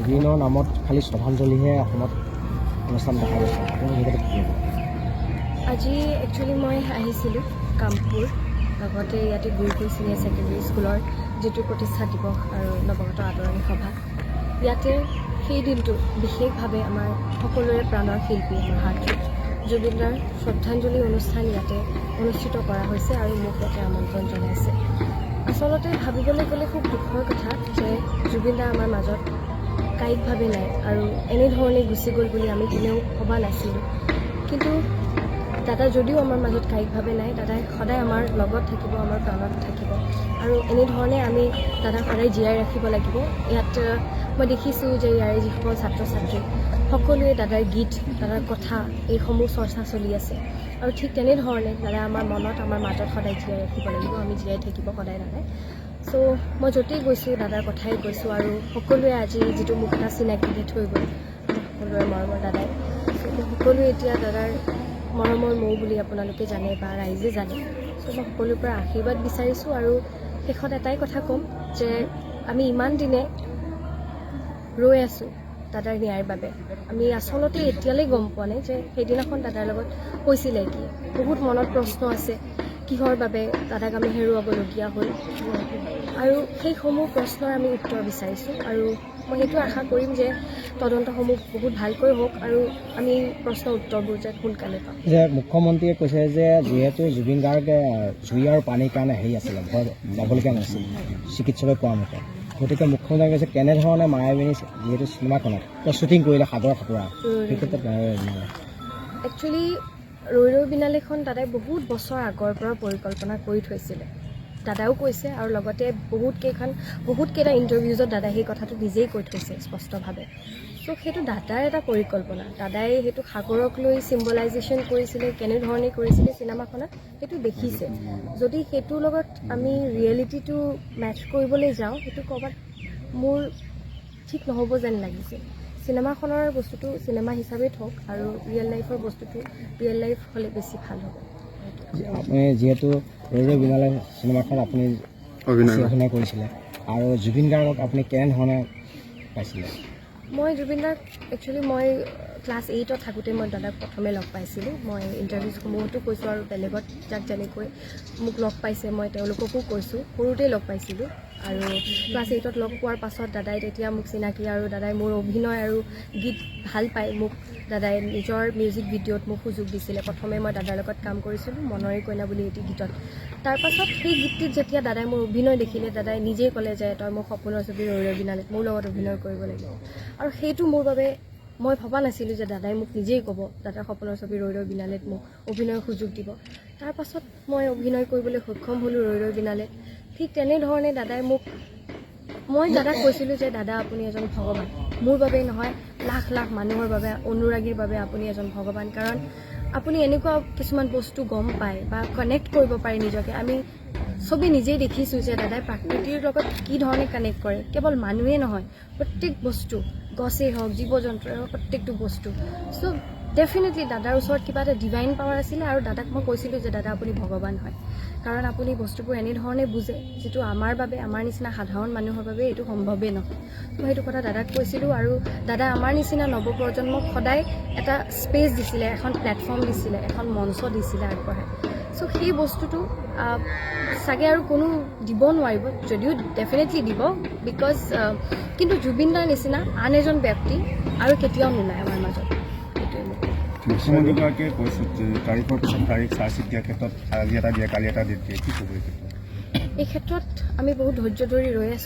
জুবিনৰ নামত খালি শ্ৰদ্ধাঞ্জলিহে অসমত অনুষ্ঠান দেখা গৈছে, আপুনি সেইটোতে কি ক'ব? আজি একচুৱেলি মই আহিছিলোঁ কামপুৰ, লগতে ইয়াতে গুৰুকুল ছিনিয়ৰ ছেকেণ্ডেৰী স্কুলৰ যিটো প্ৰতিষ্ঠা দিৱস আৰু নৱাগত আদৰণি সভা, ইয়াতে সেই দিনটো বিশেষভাৱে আমাৰ সকলোৰে প্ৰাণৰ শিল্পী আমাৰ হাৰ্টথ্ৰব জুবিনদাৰ শ্ৰদ্ধাঞ্জলি অনুষ্ঠান ইয়াতে অনুষ্ঠিত কৰা হৈছে আৰু মোক ইয়াতে আমন্ত্ৰণ জনাইছে। আচলতে ভাবিবলৈ গ'লে খুব দুখৰ কথা যে জুবিনদা আমাৰ মাজত কায়িকভাৱে নাই আৰু এনেধৰণে গুচি গ'ল বুলি আমি কোনেও ভবা নাছিলোঁ। কিন্তু দাদা যদিও আমাৰ মাজত কায়িকভাৱে নাই, দাদাই সদায় আমাৰ লগত থাকিব, আমাৰ প্ৰাণত থাকিব আৰু এনেধৰণে আমি দাদাক সদায় জীয়াই ৰাখিব লাগিব। ইয়াত মই দেখিছোঁ যে ইয়াৰে যিসকল ছাত্ৰ ছাত্ৰী সকলোৱে দাদাৰ গীত, দাদাৰ কথা এইসমূহ চৰ্চা চলি আছে আৰু ঠিক তেনেধৰণে দাদা আমাৰ মনত, আমাৰ মাজত সদায় জীয়াই ৰাখিব লাগিব, আমি জীয়াই থাকিব সদায় দাদাই। চ' মই য'তেই গৈছোঁ দাদাৰ কথাই কৈছোঁ আৰু সকলোৱে আজি যিটো মোক এটা চিনাকি দি থৈ গ'ল সকলোৰে মৰমৰ দাদাই, সকলোৱে এতিয়া দাদাৰ মৰমৰ মৌ বুলি আপোনালোকে জানে বা ৰাইজে জানে। চ' মই সকলোৰে পৰা আশীৰ্বাদ বিচাৰিছোঁ আৰু শেষত এটাই কথা ক'ম যে আমি ইমান দিনে ৰৈ আছোঁ দাদাৰ ন্যায়ৰ বাবে। আমি আচলতে এতিয়ালৈ গম পোৱা নাই যে সেইদিনাখন দাদাৰ লগত হৈছিলে কি। বহুত মনত প্ৰশ্ন আছে, কিহৰ বাবে দাদাক আমি হেৰুৱাবলগীয়া হ'ল আৰু সেইসমূহ প্ৰশ্নৰ আমি উত্তৰ বিচাৰিছোঁ আৰু মই সেইটো আশা কৰিম যে তদন্তসমূহ বহুত ভালকৈ হওক আৰু আমি প্ৰশ্নৰ উত্তৰবোৰ যে সোনকালে পাম। যে মুখ্যমন্ত্ৰীয়ে কৈছে যে যিহেতু জুবিন গাৰ্গে জুই আৰু পানীৰ কাৰণে হেৰি ভয় যাবলগীয়া নাছিল চিকিৎসকে কোৱা মতে, গতিকে মুখ্যমন্ত্ৰীয়ে কৈছে কেনেধৰণে মায়াবিনী যিহেতু চিনেমাখনত শ্বুটিং কৰিলে সাগৰ সাঁতোৰা, সেই ক্ষেত্ৰত একচুৱেলি ৰৈ ৰৈ বিনালেখন দাদাই বহুত বছৰ আগৰ পৰা পৰিকল্পনা কৰি থৈছিলে। দাদাও কৈছে আৰু লগতে বহুতকেইটা ইণ্টাৰভিউজত দাদাই সেই কথাটো নিজেই কৈ থৈছে স্পষ্টভাৱে। চ' সেইটো দাদাৰ এটা পৰিকল্পনা, দাদাই সেইটো সাগৰক লৈ চিম্বলাইজেশ্যন কৰিছিলে, কেনেধৰণে কৰিছিলে চিনেমাখনত সেইটো দেখিছে। যদি সেইটোৰ লগত আমি ৰিয়েলিটিটো মেটচ কৰিবলৈ যাওঁ, সেইটো ক'ৰবাত মোৰ ঠিক নহ'ব যেন লাগিছে। চিনেমাখনৰ বস্তুটো চিনেমা হিচাপেই থওক আৰু ৰিয়েল লাইফৰ বস্তুটো ৰিয়েল লাইফ হ'লে বেছি ভাল হ'ব। আপুনি যিহেতু ৰৈ ৰৈ বিনালে চিনেমাখন আপুনি অভিনয় কৰিছিলে আৰু জুবিন গাৰ্গক আপুনি কেনেধৰণে পাইছিলে? মই জুবিন দাক একচুৱেলি মই ক্লাছ 8ত থাকোঁতে মই দাদাক প্ৰথমে লগ পাইছিলোঁ। মই ইণ্টাৰভিউসমূহতো কৈছোঁ আৰু বেলেগত যাক যেনেকৈ মোক লগ পাইছে মই তেওঁলোককো কৈছোঁ, সৰুতেই লগ পাইছিলোঁ আৰু ক্লাছ 8ত লগ পোৱাৰ পাছত দাদাই তেতিয়া মোক চিনাকি আৰু দাদাই মোৰ অভিনয় আৰু গীত ভাল পায়। মোক দাদাই নিজৰ মিউজিক ভিডিঅ'ত মোক সুযোগ দিছিলে। প্ৰথমে মই দাদাৰ লগত কাম কৰিছিলোঁ মনৰে কইনা বুলি এটি গীতত। তাৰপাছত সেই গীতটিত যেতিয়া দাদাই মোৰ অভিনয় দেখিলে, দাদাই নিজেই ক'লে যে তই মোক সপোনৰ ছবি ৰৈ ৰৈ বিনালেত মোৰ লগত অভিনয় কৰিব লাগিব। আৰু সেইটো মোৰ বাবে মই ভবা নাছিলোঁ যে দাদাই মোক নিজেই ক'ব দাদাৰ সপোনৰ ছবি ৰৈ ৰৈ বিনালেত মোক অভিনয়ৰ সুযোগ দিব। তাৰপাছত মই অভিনয় কৰিবলৈ সক্ষম হ'লোঁ ৰৈ ৰৈ বিনালেত। ঠিক তেনেধৰণে দাদাই মই দাদাক কৈছিলোঁ যে দাদা আপুনি এজন ভগৱান, মোৰ বাবেই নহয় লাখ লাখ মানুহৰ বাবে, অনুৰাগীৰ বাবে আপুনি এজন ভগৱান। কাৰণ আপুনি এনেকুৱা কিছুমান বস্তু গম পায় বা কানেক্ট কৰিব পাৰে নিজকে। আমি চবেই নিজেই দেখিছোঁ যে দাদাই প্ৰাকৃতিৰ লগত কি ধৰণে কানেক্ট কৰে, কেৱল মানুহেই নহয় প্ৰত্যেক বস্তু, গছেই হওক জীৱ জন্তুৱেই হওক প্ৰত্যেকটো বস্তু। চ' ডেফিনেটলি দাদাৰ ওচৰত কিবা এটা ডিভাইন পাৱাৰ আছিলে আৰু দাদাক মই কৈছিলোঁ যে দাদা আপুনি ভগৱান হয়, কাৰণ আপুনি বস্তুবোৰ এনেধৰণে বুজে যিটো আমাৰ বাবে, আমাৰ নিচিনা সাধাৰণ মানুহৰ বাবে এইটো সম্ভৱেই নহয়। মই সেইটো কথা দাদাক কৈছিলোঁ আৰু দাদা আমাৰ নিচিনা নৱপ্ৰজন্মক সদায় এটা স্পেচ দিছিলে, এখন প্লেটফৰ্ম দিছিলে, এখন মঞ্চ দিছিলে আগবঢ়াই। চ' সেই বস্তুটো চাগে আৰু কোনো দিব নোৱাৰিব, যদিও ডেফিনেটলি দিব বিকজ কিন্তু জুবিনদাৰ নিচিনা আন এজন ব্যক্তি আৰু কেতিয়াও নোলায় আমাৰ মাজত। মুখ্যমন্ত্ৰীগৰাকীয়ে কৈছে যে তাৰিখৰ পিছত তাৰিখ চাই চিতি দিয়াৰ ক্ষেত্ৰত আজি এটা দিয়ে কালি এটা ডেট দিয়ে, কি ক'ব? এই ক্ষেত্ৰত আমি বহুত ধৈৰ্য ধৰি ৰৈ আছোঁ।